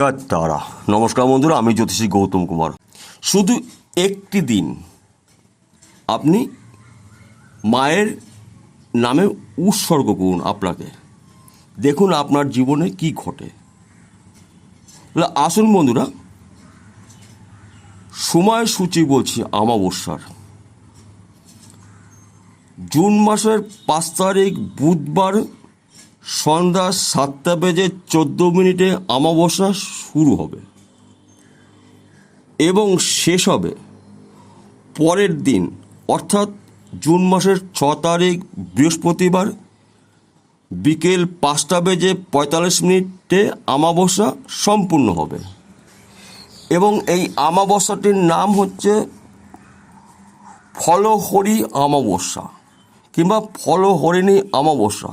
তারা নমস্কার বন্ধুরা, আমি জ্যোতিষী গৌতম কুমার। শুধু একটি দিন আপনি মায়ের নামে উৎসর্গ করুন আপনাকে, দেখুন আপনার জীবনে কি ঘটে। আসুন বন্ধুরা, সময়সূচি বলছি। অমাবস্যার জুন মাসের 5 তারিখ বুধবার সন্ধ্যা 7:14 অমাবস্যা শুরু হবে এবং শেষ হবে পরের দিন, অর্থাৎ জুন মাসের 6 তারিখ বৃহস্পতিবার বিকেল 5:45 অমাবস্যা সম্পূর্ণ হবে। এবং এই অমাবস্যাটির নাম হচ্ছে ফলহরি অমাবস্যা কিংবা ফলহরিণী অমাবস্যা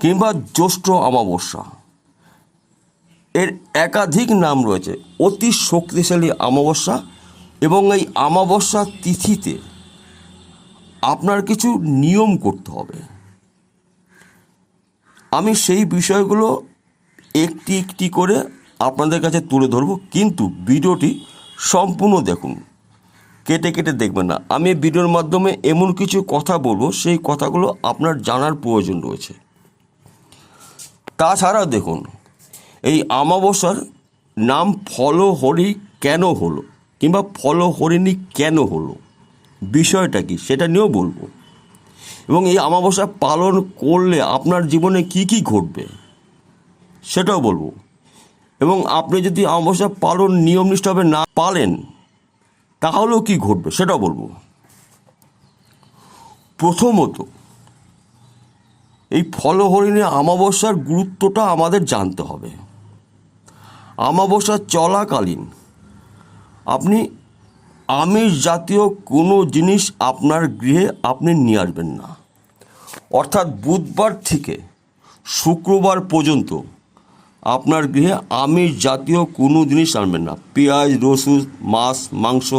কিংবা জ্যৈষ্ঠ অমাবস্যা। এর একাধিক নাম রয়েছে। অতি শক্তিশালী অমাবস্যা এবং এই অমাবস্যা তিথিতে আপনার কিছু নিয়ম করতে হবে। আমি সেই বিষয়গুলো একটি একটি করে আপনাদের কাছে তুলে ধরব, কিন্তু ভিডিওটি সম্পূর্ণ দেখুন, কেটে কেটে দেখবেন না। আমি ভিডিওর মাধ্যমে এমন কিছু কথা বলবো, সেই কথাগুলো আপনার জানার প্রয়োজন রয়েছে। তাছাড়াও দেখুন, এই অমাবস্যার নাম ফলহরি কেন হলো কিংবা ফলহরিণী কেন হলো, বিষয়টা কি সেটা নিয়েও বলবো। এবং এই অমাবস্যা পালন করলে আপনার জীবনে কি কি ঘটবে সেটাও বলবো। এবং আপনি যদি অমাবস্যা পালন নিয়মনিষ্ঠভাবে না পালেন তাহলেও কি ঘটবে সেটাও বলবো। প্রথমত, এই ফলহরিণী অমাবস্যার গুরুত্বটা আমাদের জানতে হবে। অমাবস্যা চলাকালীন আপনি আমিষ জাতীয় কোনো জিনিস আপনার গৃহে আপনি নিয়ে আসবেন না। অর্থাৎ বুধবার থেকে শুক্রবার পর্যন্ত আপনার গৃহে আমিষ জাতীয় কোনো জিনিস আনবেন না। পেঁয়াজ, রসুন, মাছ, মাংস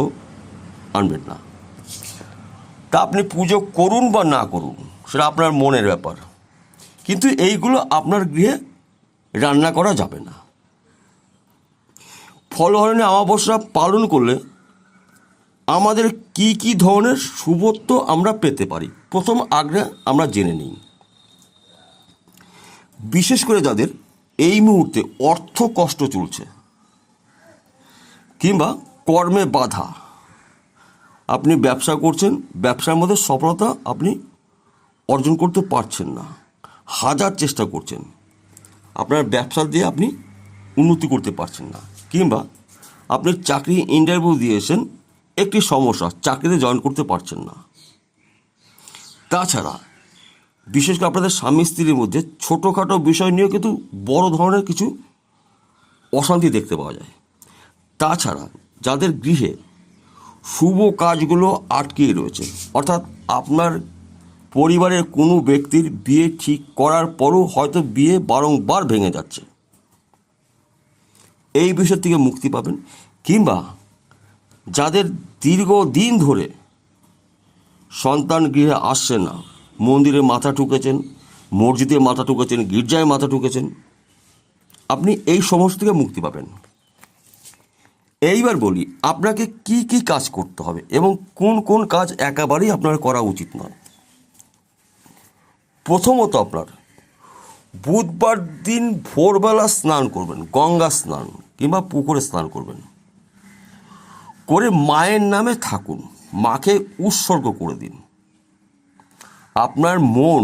আনবেন না। তা আপনি পুজো করুন বা না করুন সেটা আপনার মনের ব্যাপার, কিন্তু এইগুলো আপনার গৃহে রান্না করা যাবে না। ফলহরিণী অমাবস্যা পালন করলে আমাদের কি কি ধরনের শুভত্ব আমরা পেতে পারি, প্রথম আগে আমরা জেনে নিই। বিশেষ করে যাদের এই মুহূর্তে অর্থ কষ্ট চলছে কিংবা কর্মে বাধা, আপনি ব্যবসা করছেন, ব্যবসার মধ্যে সফলতা আপনি অর্জন করতে পারছেন না, হাজার চেষ্টা করছেন, আপনার ব্যবসা দিয়ে আপনি উন্নতি করতে পারছেন না, কিংবা আপনি চাকরি ইন্টারভিউ দিয়েছেন, একটি সমস্যা, চাকরিতে জয়েন করতে পারছেন না। তাছাড়া বিশেষ করে আপনাদের স্বামী স্ত্রীর মধ্যে ছোটোখাটো বিষয় নিয়েও কিন্তু বড় ধরনের কিছু অশান্তি দেখতে পাওয়া যায়। তাছাড়া যাদের গৃহে শুভ কাজগুলো আটকে রয়েছে, অর্থাৎ আপনার পরিবারের কোনো ব্যক্তির বিয়ে ঠিক করার পরও হয়তো বিয়ে বারংবার ভেঙে যাচ্ছে, এই বিষয় থেকে মুক্তি পাবেন। কিংবা যাদের দীর্ঘদিন ধরে সন্তান গৃহে আসছে না, মন্দিরে মাথা ঠুকেছেন, মসজিদে মাথা ঠুকেছেন, গির্জায় মাথা ঠুকেছেন, আপনি এই সমস্ত থেকে মুক্তি পাবেন। এইবার বলি আপনাকে কি কি কাজ করতে হবে এবং কোন কোন কাজ একেবারেই আপনার করা উচিত নয়। প্রথমত, আপনার বুধবার দিন ভোরবেলা স্নান করবেন, গঙ্গা স্নান কিংবা পুকুরে স্নান করবেন, করে মায়ের নামে থাকুন, মাকে উৎসর্গ করে দিন। আপনার মন,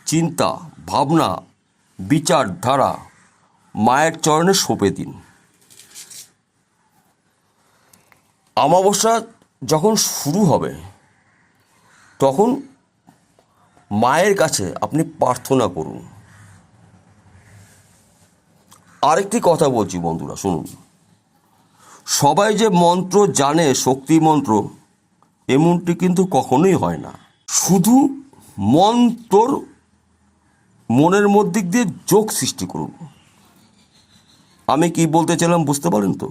চিন্তা, ভাবনা, বিচারধারা মায়ের চরণে সঁপে দিন। অমাবস্যা যখন শুরু হবে তখন মায়ের কাছে আপনি প্রার্থনা করুন। আরেকটি কথা বলছি বন্ধুরা, শুনুন। সবাই যে মন্ত্র জানে, শক্তি মন্ত্র, এমনটি কিন্তু কখনোই হয় না। শুধু মন্ত্র মনের মধ্যে দিয়ে যোগ সৃষ্টি করুন। আমি কি বলতে চাইলাম বুঝতে পারেন তো?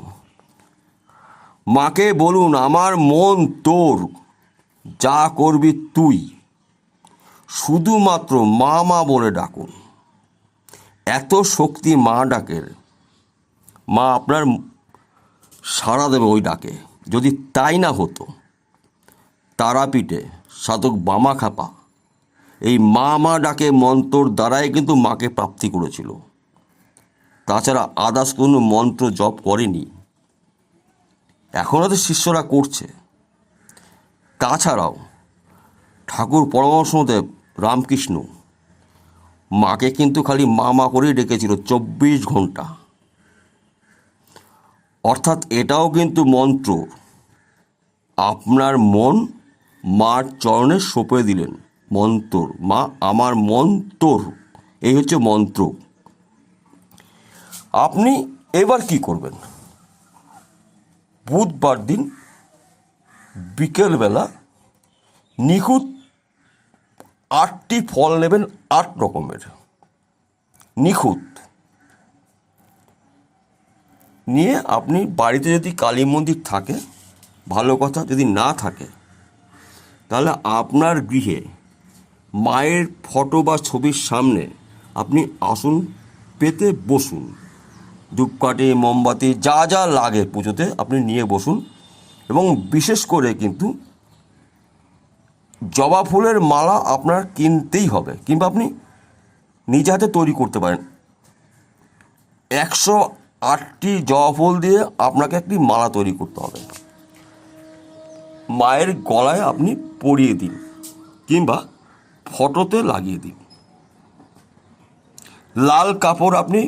মাকে বলুন, আমার মন তোর, যা করবি তুই। শুধুমাত্র মা মা বলে ডাকুন। এত শক্তি মা ডাকের, মা আপনার সাড়া দেবে ওই ডাকে। যদি তাই না হতো, তারাপীঠে সাধক বামাখ্যাপা এই মা মা ডাকে মন্ত্রর দ্বারাই কিন্তু মাকে প্রাপ্তি করেছিল। তাছাড়া আদার্স কোনো মন্ত্র জপ করেনি। এখনও তো শিষ্যরা করছে। তাছাড়াও ঠাকুর পরমহংসদেব রামকৃষ্ণ মাকে কিন্তু খালি মা মা করেই ডেকেছিল 24 ঘন্টা। অর্থাৎ এটাও কিন্তু মন্ত্র। আপনার মন মার চরণে সঁপে দিলেন মন্ত্র। মা আমার মন্ত্র, এই হচ্ছে মন্ত্র। আপনি এবার কি করবেন? বুধবার দিন বিকেলবেলা নিখুঁত 8টি ফল নেবেন, 8 রকমের নিখুঁত নিয়ে আপনি বাড়িতে যদি কালী মন্দির থাকে ভালো কথা, যদি না থাকে তাহলে আপনার গৃহে মায়ের ফটো বা ছবির সামনে আপনি আসন পেতে বসুন। ধূপকাঠি, মোমবাতি যা যা লাগে পুজোতে আপনি নিয়ে বসুন। এবং বিশেষ করে কিন্তু জবা ফুলের মালা আপনার কিনতেই হবে, কিংবা আপনি নিজে হাতে তৈরি করতে পারেন। 108টি জবা ফুল দিয়ে আপনাকে একটি মালা তৈরি করতে হবে। মায়ের গলায় আপনি পরিয়ে দিন কিংবা ফটোতে লাগিয়ে দিন। লাল কাপড় আপনি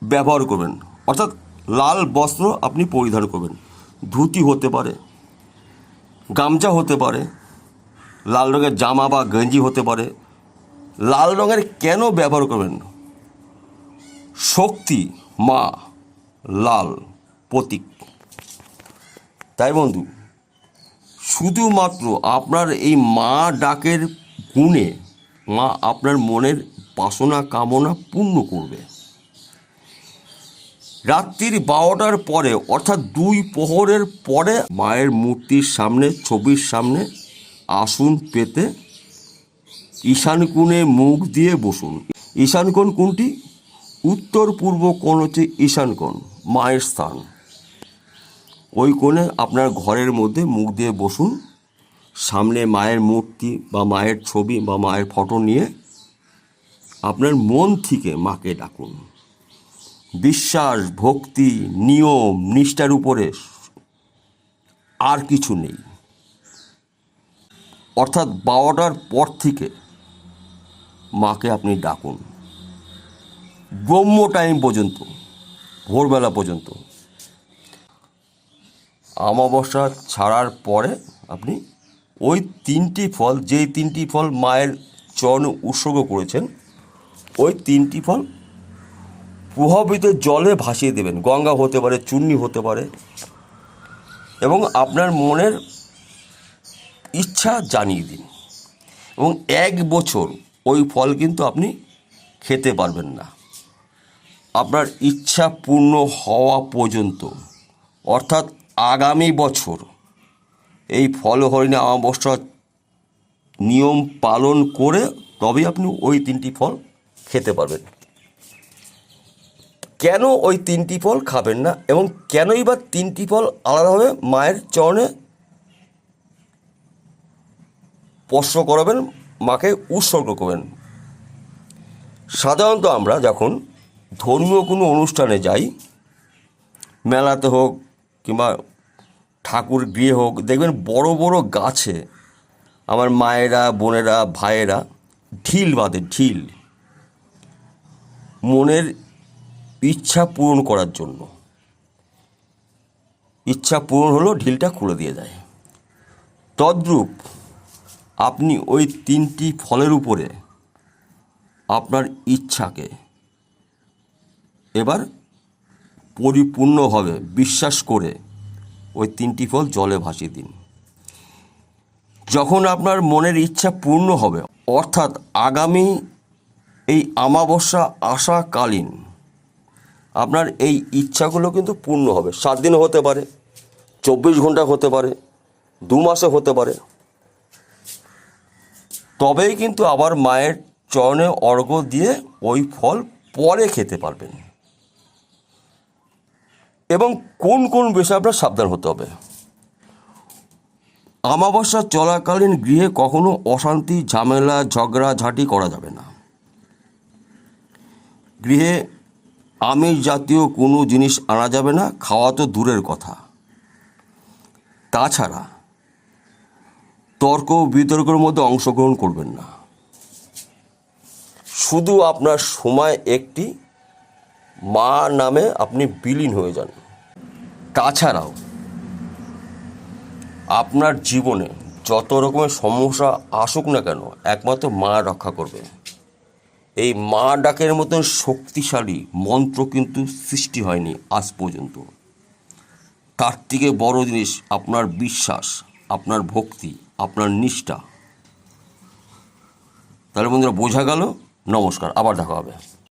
ব্যবহার করবেন, অর্থাৎ লাল বস্ত্র আপনি পরিধান করবেন। ধুতি হতে পারে, গামছা হতে পারে, লাল রঙের জামা বা গেঞ্জি হতে পারে। লাল রঙের কেন ব্যবহার করবেন? শক্তি মা, লাল প্রতীক। তাই বন্ধু, শুধুমাত্র আপনার এই মা ডাকের গুণে মা আপনার মনের বাসনা কামনা পূর্ণ করবে। রাত্রির 12টার পরে, অর্থাৎ 2 প্রহরের পরে মায়ের মূর্তির সামনে, ছবির সামনে আসন পেতে ঈশান কোণে মুখ দিয়ে বসুন। ঈশান কোণ কোনটি? উত্তর পূর্ব কোণ হচ্ছে ঈশান কোণ, মায়ের স্থান। ওই কোণে আপনার ঘরের মধ্যে মুখ দিয়ে বসুন। সামনে মায়ের মূর্তি বা মায়ের ছবি বা মায়ের ফটো নিয়ে আপনার মন থেকে মাকে ডাকুন। বিশ্বাস, ভক্তি, নিয়ম, নিষ্ঠার উপরে আর কিছু নেই। অর্থাৎ 12টার পর থেকে মাকে আপনি ডাকুন ব্রহ্ম টাইম পর্যন্ত, ভোরবেলা পর্যন্ত। অমাবস্যা ছাড়ার পরে আপনি ওই 3টি ফল, যেই 3টি ফল মায়ের চরণে উৎসর্গ করেছেন, ওই 3টি ফল প্রভাবিত জলে ভাসিয়ে দেবেন। গঙ্গা হতে পারে, চূর্ণি হতে পারে। এবং আপনার মনের ইচ্ছা জানিয়ে দিন। এবং 1 বছর ওই ফল কিন্তু আপনি খেতে পারবেন না, আপনার ইচ্ছা পূর্ণ হওয়া পর্যন্ত। অর্থাৎ আগামী বছর এই ফল হরিণী অমাবস্যা নিয়ম পালন করে তবেই আপনি ওই 3টি ফল খেতে পারবেন। কেন ওই 3টি ফল খাবেন না এবং কেনই বা 3টি ফল আলাদাভাবে মায়ের চরণে স্পর্শ করাবেন, মাকে উৎসর্গ করবেন? সাধারণত আমরা যখন ধর্মীয় কোনো অনুষ্ঠানে যাই, মেলাতে হোক কিংবা ঠাকুর গৃহে হোক, দেখবেন বড় বড় গাছে আমার মায়েরা, বোনেরা, ভাইয়েরা ঢিল বাঁধে। ঢিল মনের ইচ্ছা পূরণ করার জন্য। ইচ্ছা পূরণ হলো ঢিলটা খুলে দিয়ে যায়। তদ্রূপ আপনি ওই 3টি ফলের উপরে আপনার ইচ্ছাকে এবার পরিপূর্ণভাবে বিশ্বাস করে ওই 3টি ফল জলে ভাসিয়ে দিন। যখন আপনার মনের ইচ্ছা পূর্ণ হবে, অর্থাৎ আগামী এই অমাবস্যা আসাকালীন আপনার এই ইচ্ছাগুলো কিন্তু পূর্ণ হবে। 7 দিন হতে পারে, 24 ঘন্টা হতে পারে, 2 মাসে হতে পারে। তবেই কিন্তু আবার মায়ের চরণে অর্ঘ্য দিয়ে ওই ফল পরে খেতে পারবেন। এবং কোন কোন বিষয়ে আপনার সাবধান হতে হবে। অমাবস্যা চলাকালীন গৃহে কখনো অশান্তি, ঝামেলা, ঝগড়াঝাঁটি করা যাবে না। গৃহে আমিষ জাতীয় কোনো জিনিস আনা যাবে না, খাওয়া তো দূরের কথা। তাছাড়া তর্ক বিতর্কের মধ্যে অংশগ্রহণ করবেন না। শুধু আপনার সময় একটি, মা নামে আপনি বিলীন হয়ে যান। তাছাড়াও আপনার জীবনে যত রকমের সমস্যা আসুক না কেন, একমাত্র মা রক্ষা করবে। এই মা ডাকের মতন শক্তিশালী মন্ত্র কিন্তু সৃষ্টি হয়নি আজ পর্যন্ত। তার থেকে বড় জিনিস আপনার বিশ্বাস, আপনার ভক্তি, আপনার নিষ্ঠা। তাহলে বন্ধুরা বোঝা গেল। নমস্কার, আবার দেখা হবে।